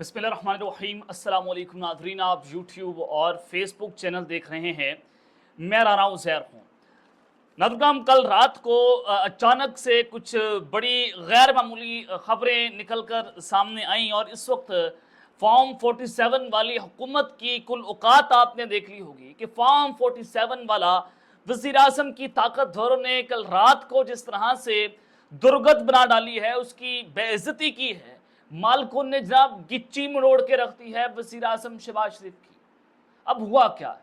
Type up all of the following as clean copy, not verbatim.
बिस्मिल्लाहिर्रहमानिर्रहीम। अस्सलाम वालेकुम नाज़रीन, आप यूट्यूब और फेसबुक चैनल देख रहे हैं। मैं राना उज़ैर हूँ। नाज़रीन, कल रात को अचानक से कुछ बड़ी गैर मामूली ख़बरें निकल कर सामने आईं और इस वक्त फॉर्म 47 वाली हुकूमत की कुल औकात आपने देख ली होगी कि फॉर्म 47 वाला वज़ीर-ए-आज़म की ताकतवरों ने कल रात को जिस तरह से दुर्गत बना डाली है, उसकी बेइज्जती की है। मालकुन ने जनाब गिच्ची मरोड़ के रख दी है वज़ीर-ए-आज़म शहबाज शरीफ की। अब हुआ क्या है?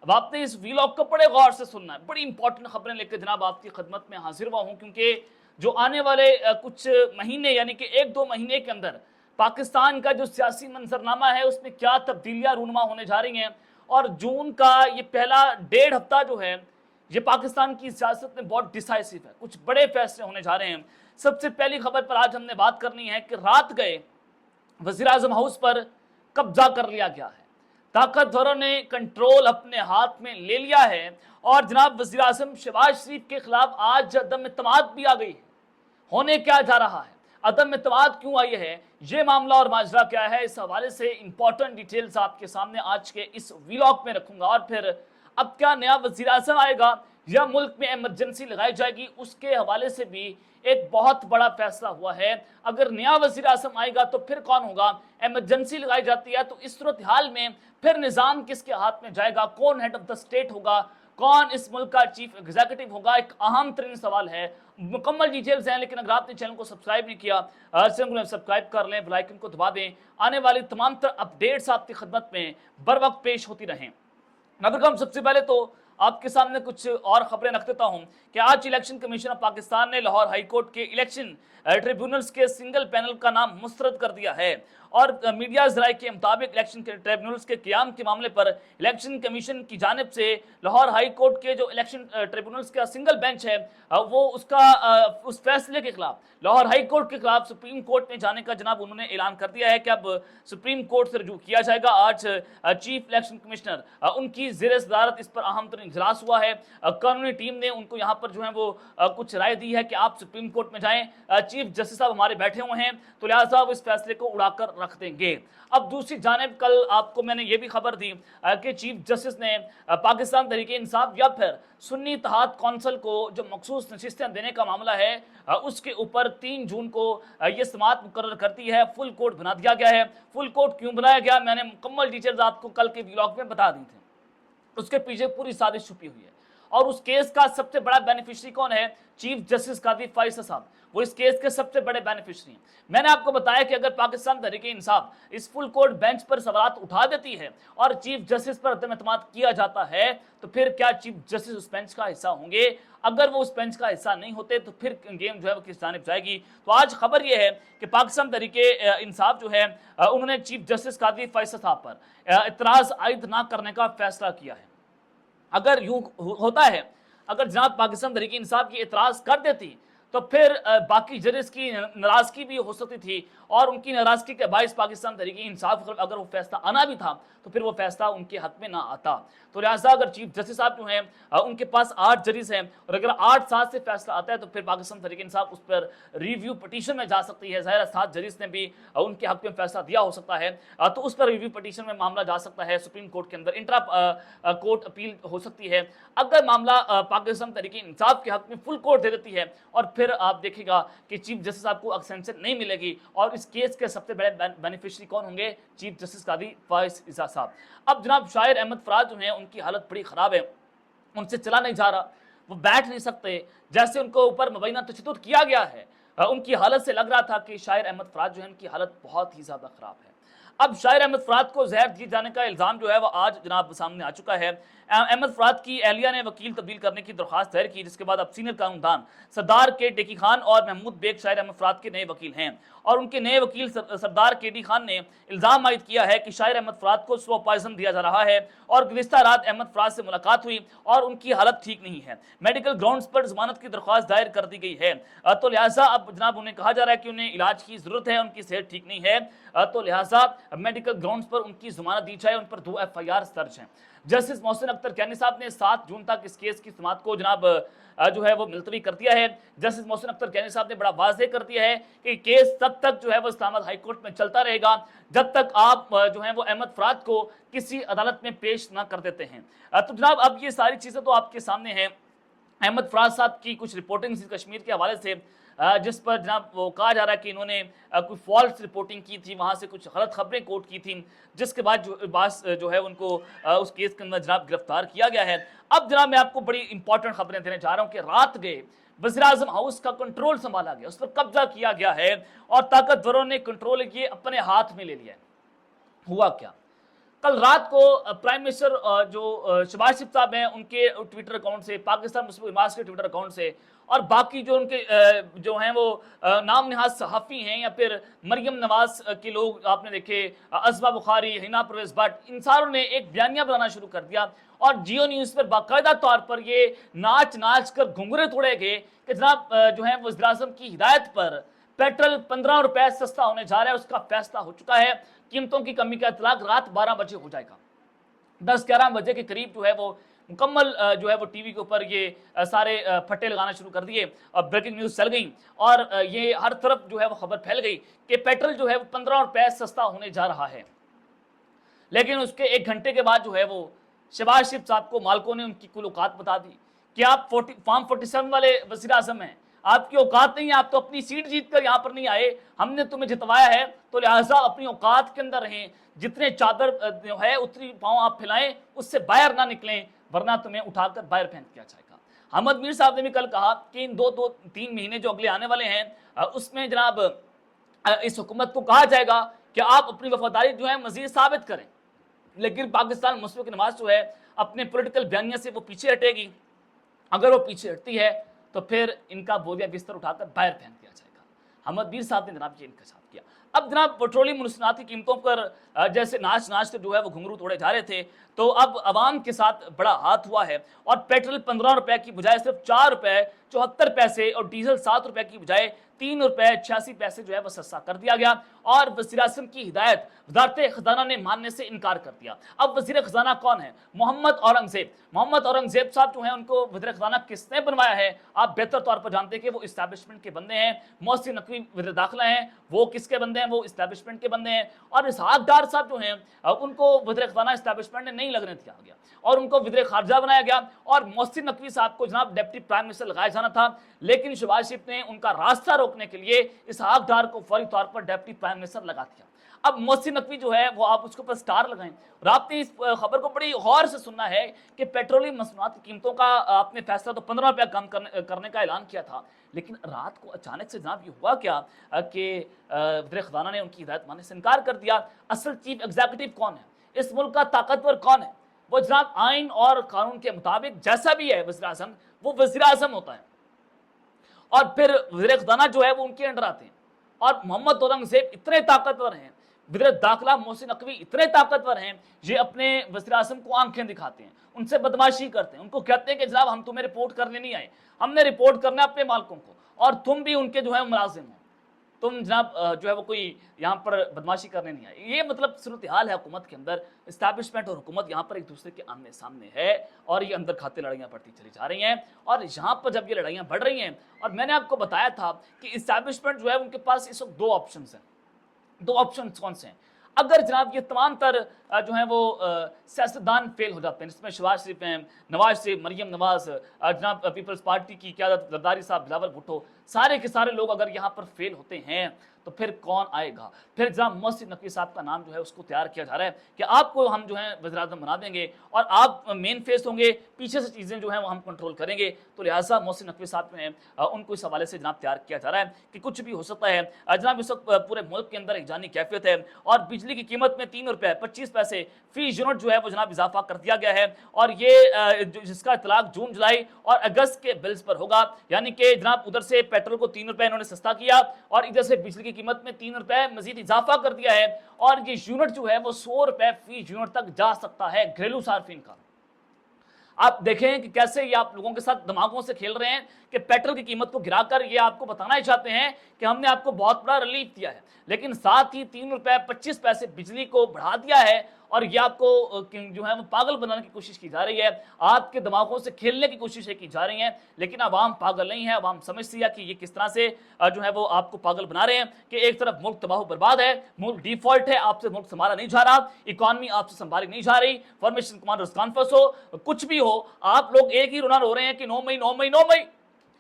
अब आपने इस वीलॉग को बड़े गौर से सुनना है। बड़ी इंपॉर्टेंट खबरें लेकर जनाब आपकी खिदमत में हाजिर हुआ हूँ, क्योंकि जो आने वाले कुछ महीने यानी कि 1-2 महीने के अंदर पाकिस्तान का जो सियासी मंजरनामा है उसमें क्या तब्दीलियाँ रूनुमा होने जा रही हैं। और जून का ये पहला 1.5 हफ्ता जो है ये पाकिस्तान की सियासत में बहुत डिसाइसिव है। कुछ बड़े फैसले होने जा रहे हैं। सबसे पहली खबर पर आज हमने बात करनी है कि रात गए वज़ीर-ए-आज़म हाउस पर कब्जा कर लिया गया है। ताकतवरों ने कंट्रोल अपने हाथ में ले लिया है और जनाब वज़ीर-ए-आज़म शहबाज शरीफ के खिलाफ आज अदम इत्तेमाद भी आ गई है। होने क्या जा रहा है, अदम इत्तेमाद क्यों आई है, ये मामला और माजरा क्या है, इस हवाले से इंपॉर्टेंट डिटेल्स आपके सामने आज के इस व्लॉग में रखूंगा। और फिर अब क्या नया वज़ीर-ए-आज़म आएगा या मुल्क में इमरजेंसी लगाई जाएगी, उसके हवाले से भी एक बहुत बड़ा फैसला हुआ है। अगर नया वज़ीर-ए-आज़म आएगा तो फिर कौन होगा, इमरजेंसी लगाई जाती है तो इस सूरत हाल में फिर निज़ाम किसके हाथ में जाएगा, कौन हेड ऑफ द स्टेट होगा, कौन इस मुल्क का चीफ एग्जीक्यूटिव होगा, एक अहम तरीन सवाल है। मुकम्मल डिटेल्स हैं, लेकिन अगर आपने चैनल को सब्सक्राइब नहीं किया, चैनल को सब्सक्राइब कर लें, बेल आइकन को दबा दें। आने वाली तमाम अपडेट्स आपकी खिदमत में बर वक्त पेश होती रहें। नाज़रीन, सबसे पहले तो आपके सामने कुछ और खबरें रख देता हूं कि आज इलेक्शन कमीशन ऑफ पाकिस्तान ने लाहौर हाई कोर्ट के इलेक्शन ट्रिब्यूनल्स के सिंगल पैनल का नाम मुस्तरद कर दिया है। और मीडिया ज़राए के मुताबिक इलेक्शन के ट्रिब्यूनल्स के क़याम के मामले पर इलेक्शन कमीशन की जानिब से लाहौर हाई कोर्ट के जो इलेक्शन ट्रिब्यूनल्स का सिंगल बेंच है वो उस फैसले के खिलाफ लाहौर हाई कोर्ट के खिलाफ सुप्रीम कोर्ट में जाने का जनाब उन्होंने ऐलान कर दिया है कि अब सुप्रीम कोर्ट से रजू किया जाएगा। आज चीफ इलेक्शन कमिश्नर उनकी ज़ेर सदारत इस पर अहम तरीन इजलास हुआ है। कानूनी टीम ने उनको यहाँ पर जो है वो कुछ राय दी है कि आप सुप्रीम कोर्ट में जाएं। चीफ जस्टिस साहब हमारे बैठे हुए हैं तो लिहाजा वो इस फैसले को उड़ाकर रख देंगे। अब दूसरी जानिब कल आपको मैंने ये भी खबर दी कि चीफ जस्टिस ने पाकिस्तान तहरीक इंसाफ या फिर सुन्नी इत्तेहाद कौंसिल को जो मखसूस नशिस्तें देने का मामला है उसके ऊपर 3 जून को ये समाअत मुकर्रर करती है। फुल कोर्ट बना दिया गया है। फुल कोर्ट क्यों बनाया गया, मैंने मुकम्मल डिटेल्स आपको कल के व्लॉग में बता दी थी। उसके पीछे पूरी साजिश छुपी हुई है और उस केस का सबसे बड़ा बेनिफिशरी कौन है, चीफ जस्टिस काजी फाइज़ साहब, वो इस केस के सबसे बड़े बेनिफिशरी हैं। मैंने आपको बताया कि अगर पाकिस्तान तहरीक इंसाफ इस फुल कोर्ट बेंच पर सवालात उठा देती है और चीफ जस्टिस पर अदम एतमाद किया जाता है तो फिर क्या चीफ जस्टिस उस बेंच का हिस्सा होंगे? अगर वो उस बेंच का हिस्सा नहीं होते तो फिर गेम जो है वो किस जानिब जाएगी। तो आज खबर ये है कि पाकिस्तान तहरीक इंसाफ जो है उन्होंने चीफ जस्टिस काजी फाइज़ साहब पर इतराज़ आयद ना करने का फैसला किया है। अगर यूँ होता है, अगर जनाब पाकिस्तान तहरीक इंसाफ की एतराज़ कर देती तो फिर बाकी जजेस की नाराज़गी भी हो सकती थी और उनकी नाराज़गी के बायस पाकिस्तान तहरीक इंसाफ अगर वो फैसला आना भी था तो फिर वो फैसला उनके हक में ना आता। तो लिहाजा अगर चीफ जस्टिस साहब जो हैं उनके पास 8 जजेस हैं और अगर 8-7 से फैसला आता है तो फिर पाकिस्तान तहरीक इंसाफ उस पर रिव्यू पटिशन में जा सकती है। ज़ाहिर 7 जजेस ने भी उनके हक में फैसला दिया हो सकता है तो उस पर रिव्यू पटिशन में मामला जा सकता है। सुप्रीम कोर्ट के अंदर इंट्रा कोर्ट अपील हो सकती है। अगर मामला पाकिस्तान तहरीक इंसाफ के हक में फुल कोर्ट दे देती है और फिर आप देखिएगा कि चीफ जस्टिस साहब को एक्सटेंशन नहीं मिलेगी और इस केस के सबसे बड़े बेनिफिशियरी कौन होंगे, चीफ जस्टिस काजी फाइज़ साहब। अब जनाब शायर अहमद फराज जो हैं उनकी हालत बड़ी ख़राब है, उनसे चला नहीं जा रहा, वो बैठ नहीं सकते, जैसे उनको ऊपर मुबैना तशद्दुद किया गया है उनकी हालत से लग रहा था कि शायर अहमद फराज जो है उनकी हालत बहुत ही ज़्यादा ख़राब है। अब शायर अहमद फराज को जहर दिए जाने का इल्ज़ाम जो है वो आज जनाब सामने आ चुका है। अहमद फराज की अहलिया ने वकील तब्दील करने की दरख्वास्त दायर की, जिसके बाद अब सीनियर कानूनदान सरदार के टेकी खान और महमूद बेग शायर अहमद फराज के नए वकील हैं और उनके नए वकील सरदार केडी खान ने इल्ज़ाम आयद किया है कि शायर अहमद फराज को स्लो पॉइजन दिया जा रहा है और गुज़िश्ता रात अहमद फराज से मुलाकात हुई और उनकी हालत ठीक नहीं है। मेडिकल ग्राउंड्स पर जमानत की दरख्वास्त दायर कर दी गई है। तो लिहाजा अब जनाब उन्हें कहा जा रहा है कि उन्हें इलाज की ज़रूरत है, उनकी सेहत ठीक नहीं है, तो लिहाजा मेडिकल ग्राउंड्स पर उनकी ज़मानत दी जाए। उन पर 2 FIR दर्ज हैं। जस्टिस मोहसिन अख्तर कैनी साहब ने 7 जून तक इस केस की समाअत को जनाब जो है वो मुलतवी कर दिया है। जस्टिस मोहसिन अख्तर कैनी साहब ने बड़ा वाज़ेह कर दिया है कि केस तब तक जो है वो इस्लामाबाद हाई कोर्ट में चलता रहेगा जब तक आप जो है वो अहमद फराद को किसी अदालत में पेश ना कर देते हैं। तो जनाब अब ये सारी चीज़ें तो आपके सामने हैं। अहमद फराज साहब की कुछ रिपोर्टिंग कश्मीर के हवाले से जिस पर जनाब वो कहा जा रहा है कि इन्होंने कोई फॉल्स रिपोर्टिंग की थी, वहाँ से कुछ गलत खबरें कोट की थी, जिसके बाद जो है उनको उस केस के अंदर जनाब गिरफ्तार किया गया है। अब जनाब मैं आपको बड़ी इंपॉर्टेंट खबरें देने जा रहा हूँ कि रात गए वज़ीर-ए-आज़म हाउस का कंट्रोल संभाला गया, उस पर कब्जा किया गया है और ताकतवरों ने कंट्रोल ये अपने हाथ में ले लिया है। हुआ क्या, कल रात को प्राइम मिनिस्टर जो शहबाज शरीफ साहब हैं उनके ट्विटर अकाउंट से, पाकिस्तान मुस्लिम इमारत के ट्विटर अकाउंट से और बाकी जो उनके जो हैं वो नाम नहाज सहाफ़ी हैं या फिर मरियम नवाज के लोग आपने देखे, अज़मा बुखारी, हिना परवेज़ भट्ट, इन सारों ने एक बयानिया बनाना शुरू कर दिया और जियो न्यूज़ पर बाकायदा तौर पर ये नाच नाच कर घुंघरे तोड़े गए कि जनाब जो है वज़ीर-ए-आज़म की हिदायत पर पेट्रोल 15 रुपए सस्ता होने जा रहा है, उसका फैसला हो चुका है। कीमतों की कमी का इतलाक रात 12 बजे हो जाएगा। 10-11 बजे के करीब जो है वो मुकम्मल जो है वो टीवी के ऊपर ये सारे फट्टे लगाना शुरू कर दिए और ब्रेकिंग न्यूज़ चल गई और ये हर तरफ जो है वो खबर फैल गई कि पेट्रोल जो है वो 15 रुपए सस्ता होने जा रहा है। लेकिन उसके 1 घंटे के बाद जो है वो शहबाज शरीफ साहब को मालिकों ने उनकी कुल औकात बता दी कि आप फॉर्म 47 वाले वज़ीर-ए-आज़म हैं, आपकी औकात नहीं है, आप तो अपनी सीट जीत कर यहाँ पर नहीं आए, हमने तुम्हें जितवाया है तो लिहाजा अपनी औकात के अंदर रहें, जितने चादर जो है उतनी पाँव आप फैलाएं, उससे बाहर ना निकलें वरना तुम्हें उठाकर बाहर फेंक दिया जाएगा। अहमद मीर साहब ने भी कल कहा कि इन 2-3 महीने जो अगले आने वाले हैं उसमें जनाब इस हुकूमत को कहा जाएगा कि आप अपनी वफादारी जो है मजीद साबित करें, लेकिन पाकिस्तान मुस्लिम की नमाज जो है अपने पॉलिटिकल बयानिया से वो पीछे हटेगी। अगर वो पीछे हटती है तो फिर इनका बोरिया बिस्तर उठाकर बाहर फेंक दिया जाएगा। अहमद मीर साहब ने जनाब ये इंकशाफ किया। अब जनाब पेट्रोलियम मुनसनात की कीमतों पर जैसे नाच नाच कर जो है वो घुंघरू तोड़े जा रहे थे, तो अब आवाम के साथ बड़ा हाथ हुआ है और पेट्रोल 15 रुपए की बजाय सिर्फ 4 रुपए 74 पैसे और डीजल 7 रुपए की बजाय 3 रुपए 86 पैसे जो है वो सस्ता कर दिया गया और वज़ीर-ए-आज़म की हिदायत वज़ारत ख़ज़ाना ने मानने से इनकार कर दिया। अब वज़ीर ख़ज़ाना कौन है? मोहम्मद औरंगज़ेब। मोहम्मद औरंगज़ेब साहब जो हैं उनको वज़ीर ख़ज़ाना किसने बनवाया है? आप बेहतर तौर पर जानते हैं कि वो इस्टेब्लिशमेंट के बंदे हैं। मोहसिन नकवी वज़ीर दाखिला हैं, वो किसके बंदे हैं? वो इस्टेब्लिशमेंट के बंदे हैं। और इसहाक डार साहब जो हैं उनको वज़ीर ख़ज़ाना इस्टेब्लिशमेंट ने नहीं लगने दिया गया और उनको वज़ीर ख़ारजा बनाया गया और मोहसिन नकवी साहब को जनाब डिप्टी प्राइम मिनिस्टर लगाया जाना था, लेकिन शहबाज शरीफ ने उनका रास्ता रोकने के लिए इसहाक डार को फौरी तौर पर डिप्टी प्राइम मिनिस्टर लगा दिया। अब मोहसिन नकवी जो है वो आप उसके ऊपर स्टार लगाएं और आपने इस खबर को बड़ी गौर से सुनना है कि पेट्रोलियम मसनूआत की कीमतों का आपने फैसला तो 15 रुपया कम करने का ऐलान किया था, लेकिन रात को अचानक से जनाब ये हुआ क्या कि वज़ीर ख़ज़ाना ने उनकी हिदायत मानने से इनकार कर दिया। असल चीफ एग्जीक्यूटिव कौन है? इस मुल्क का ताकतवर कौन है? वो जनाब आइन और कानून के मुताबिक जैसा भी है वज़ीर-ए-आज़म, वो वज़ीर-ए-आज़म होता है और फिर वज़ीर ख़ज़ाना जो है वो उनके अंडर आते हैं। और मोहम्मद औरंगज़ेब इतने ताकतवर हैं, वज़ीर दाखिला मोहसिन नकवी इतने ताकतवर हैं, ये अपने वज़ीर-ए-आज़म को आंखें दिखाते हैं, उनसे बदमाशी करते हैं, उनको कहते हैं कि जनाब हम तुम्हें रिपोर्ट करने नहीं आए, हमने रिपोर्ट करना है अपने मालिकों को और तुम भी उनके जो है मुलाजिम हो, तुम जनाब जो है वो कोई यहाँ पर बदमाशी करने नहीं आए। ये मतलब सूरत हाल है हुकूमत के अंदर। इस्टेब्लिशमेंट और हुकूमत यहाँ पर एक दूसरे के आमने सामने है और ये अंदर खाते लड़ाइयाँ बढ़ती चली जा रही हैं और यहाँ पर जब ये लड़ाइयाँ बढ़ रही हैं, और मैंने आपको बताया था कि इस्टेब्लिशमेंट जो है उनके पास इस वक्त 2 ऑप्शन हैं। 2 ऑप्शन कौन से हैं? अगर जनाब ये तमाम तर जो है वो सियासतदान फेल हो जाते हैं, जिसमें शहबाज शरीफ हैं, नवाज शरीफ, मरियम नवाज, जनाब पीपल्स पार्टी की क़यादत जरदारी साहब, बिलावल भुट्टो, सारे के सारे लोग अगर यहाँ पर फेल होते हैं तो फिर कौन आएगा? फिर जनाब मोहसिन नकवी साहब का नाम जो है उसको तैयार किया जा रहा है कि आपको हम जो है वज़ीर-ए-आज़म बना देंगे और आप मेन फेस होंगे, पीछे से चीज़ें जो हैं वो हम कंट्रोल करेंगे। तो लिहाजा मोहसिन नकवी साहब जो हैं उनको इस हवाले से जनाब तैयार किया जा रहा है कि कुछ भी हो सकता है। जनाब इस वक्त पूरे मुल्क के अंदर एक जानी कैफियत है और बिजली की कीमत में 3 रुपये 25 पैसे फी यूनिट जो है वो जनाब इजाफा कर दिया गया है और ये जिसका इतलाक जून, जुलाई और अगस्त के बिल्स पर होगा। यानी कि जनाब उधर से पेट्रोल को 3 रुपये इन्होंने सस्ता किया और इधर से बिजली की कीमत में 3 रुपये मजीद इजाफा कर दिया है और ये यूनिट जो है वो 100 रुपये फी यूनिट तक जा सकता है घरेलू सार्फिन का। आप देखें कि कैसे ये आप लोगों के साथ दिमागों से खेल रहे हैं कि पेट्रोल की कीमत को गिराकर ये आपको बताना ही चाहते हैं कि हमने आपको बहुत बड़ा रिलीफ दिया है, लेकिन साथ ही 3 रुपए 25 पैसे बिजली को बढ़ा दिया है और ये आपको जो है वो पागल बनाने की कोशिश की जा रही है, आपके दिमागों से खेलने की कोशिशें की जा रही हैं। लेकिन आवाम पागल नहीं है, आवाम समझती है कि ये किस तरह से जो है वो आपको पागल बना रहे हैं कि एक तरफ मुल्क तबाह बर्बाद है, मुल्क डिफॉल्ट है, आपसे मुल्क संभाला नहीं जा रहा, इकॉनमी आपसे संभाली नहीं जा रही, फॉर्मेशन कमांडर्स कॉन्फ्रेंस हो, कुछ भी हो, आप लोग एक ही रुना रो रहे हैं कि 9 मई 9 मई 9 मई।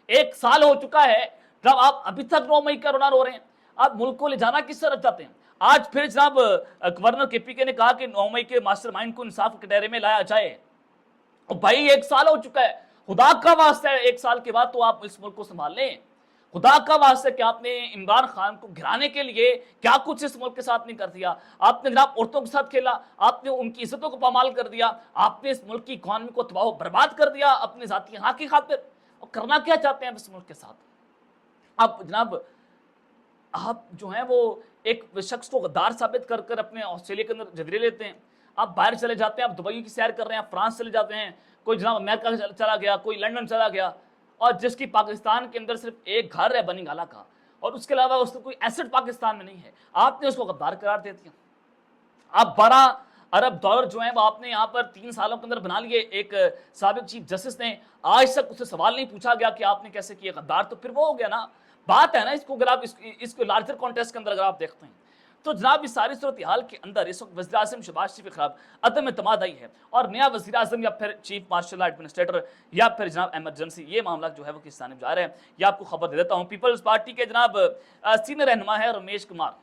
1 साल हो चुका है जब आप अभी तक 9 मई का रोना रो रहे हैं। आप मुल्क को ले जाना किस तरह चाहते हैं? आज फिर जनाब गवर्नर केपीके ने कहा कि 9 मई के मास्टरमाइंड को इंसाफ के दायरे में लाया जाए। और भाई 1 साल हो चुका है, खुदा का वास्ता है 1 साल के बाद तो आप इस मुल्क को संभाल लें। खुदा का वास्ता कि आपने इमरान खान को गिराने के लिए क्या कुछ इस मुल्क के साथ नहीं कर दिया। आपने जनाब औरतों के साथ खेला, आपने उनकी इज्जतों को पामाल कर दिया, आपने इस मुल्क की इकॉनमी को तबाह बर्बाद कर दिया अपने जाती हक की खातिर। और करना क्या चाहते हैं इस मुल्क के साथ? आप जनाब आप जो हैं वो एक शख्स को गद्दार साबित कर कर अपने ऑस्ट्रेलिया के अंदर जगरे लेते हैं। आप बाहर चले जाते हैं, आप दुबई की सैर कर रहे हैं, फ्रांस चले जाते हैं, कोई जनाब अमेरिका चला गया, कोई लंदन चला गया, और जिसकी पाकिस्तान के अंदर सिर्फ एक घर है बनीगाला का और उसके अलावा उसका कोई एसेट पाकिस्तान में नहीं है, आपने उसको गद्दार करार दे दिया। आप 12 अरब डॉलर जो है वो आपने यहाँ पर 3 सालों के अंदर बना लिए। एक साबिक चीफ जस्टिस ने आज तक उससे सवाल नहीं पूछा गया कि आपने कैसे किया गद्दार, तो फिर वो हो गया ना बात है ना। इसको अगर आप इसको लार्जर कॉन्टेक्स्ट के अंदर अगर आप देखते हैं तो जनाब इस सारी सूरत हाल के अंदर इस वक्त वज़ीर आज़म शहबाज शरीफ के खिलाफ अदम एतमाद आई है और नया वज़ीर आज़म या फिर चीफ मार्शल एडमिनिस्ट्रेटर या फिर जनाब एमरजेंसी, ये मामला जो है वो किस जानिब जा रहे हैं, ये आपको खबर दे देता हूँ। पीपल्स पार्टी के जनाब सीनियर रहनुमा है रमेश कुमार,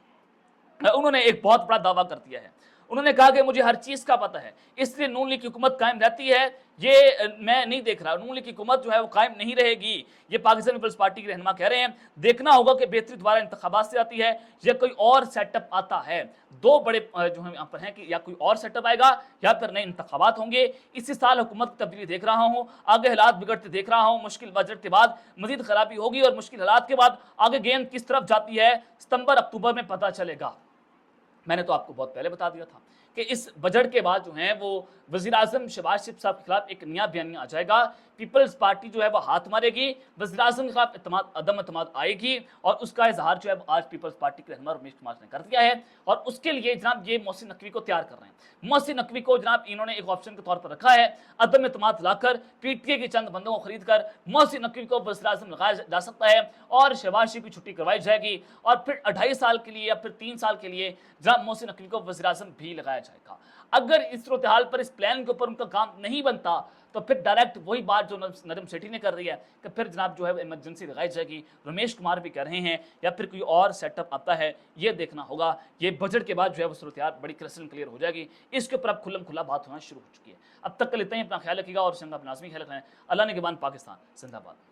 उन्होंने एक बहुत बड़ा दावा कर दिया है। उन्होंने कहा कि मुझे हर चीज़ का पता है, इसलिए नून लीग की हुकूमत कायम रहती है, ये मैं नहीं देख रहा। नून लीग की हुकूमत जो है वो कायम नहीं रहेगी, ये पाकिस्तान पीपल्स पार्टी के रहनुमा कह रहे हैं। देखना होगा कि बेहतरी दोबारा इंतखाबात से आती है या कोई और सेटअप आता है। दो बड़े जो है यहाँ पर हैं कि या कोई और सेटअप आएगा या फिर नए इंतखाबात होंगे। इसी साल हुकूमत की तब्दीली देख रहा हूँ, आगे हालात बिगड़ते देख रहा हूँ। मुश्किल बजट के बाद मजीद खराबी होगी और मुश्किल हालात के बाद आगे गेंद किस तरफ जाती है सितंबर अक्टूबर में पता चलेगा। मैंने तो आपको बहुत पहले बता दिया था कि इस बजट के बाद जो है वो वज़ीर आज़म शहबाज शरीफ साहब के खिलाफ एक नया बयानिया आ जाएगा। पीपल्स पार्टी जो है वो हाथ मारेगी, वज़ीर आज़म के खिलाफ अदम एतमाद आएगी और उसका इजहार जो है वो आज पीपल्स पार्टी के रहनुमा रमेश कुमार ने कर दिया है। और उसके लिए जनाब ये मोहसिन नकवी को तैयार कर रहे हैं। मोहसिन नकवी को जनाब इन्होंने एक ऑप्शन के तौर पर रखा है। अदम एतमाद लाकर पीटीए के चंद बंदों को खरीद कर मोहसिन नकवी को वज़ीर आज़म लगाया जा सकता है और शहबाज शरीफ की छुट्टी करवाई जाएगी और फिर 2.5 साल के लिए या फिर 3 साल के लिए जनाब मोहसिन नकवी को वज़ीर आज़म भी लगाया जाएगा। अगर इस सूरत हाल पर इस प्लान के ऊपर उनका काम नहीं बनता तो फिर डायरेक्ट वही बात जो नरम सेठी ने कर रही है कि फिर जनाब जो है इमरजेंसी लगाई जाएगी। रमेश कुमार भी कह रहे हैं या फिर कोई और सेटअप आता है, ये देखना होगा। ये बजट के बाद जो है वो सूरत हाल बड़ी क्लियर हो जाएगी। इसके ऊपर अब खुल्लम खुला बात होना शुरू हो चुकी है। अब तक के लेते हैं, अपना ख्याल रखिएगा और संग अपना लाजमी ख्याल रखें। अल्लाह ने के बाद पाकिस्तान जिंदाबाद।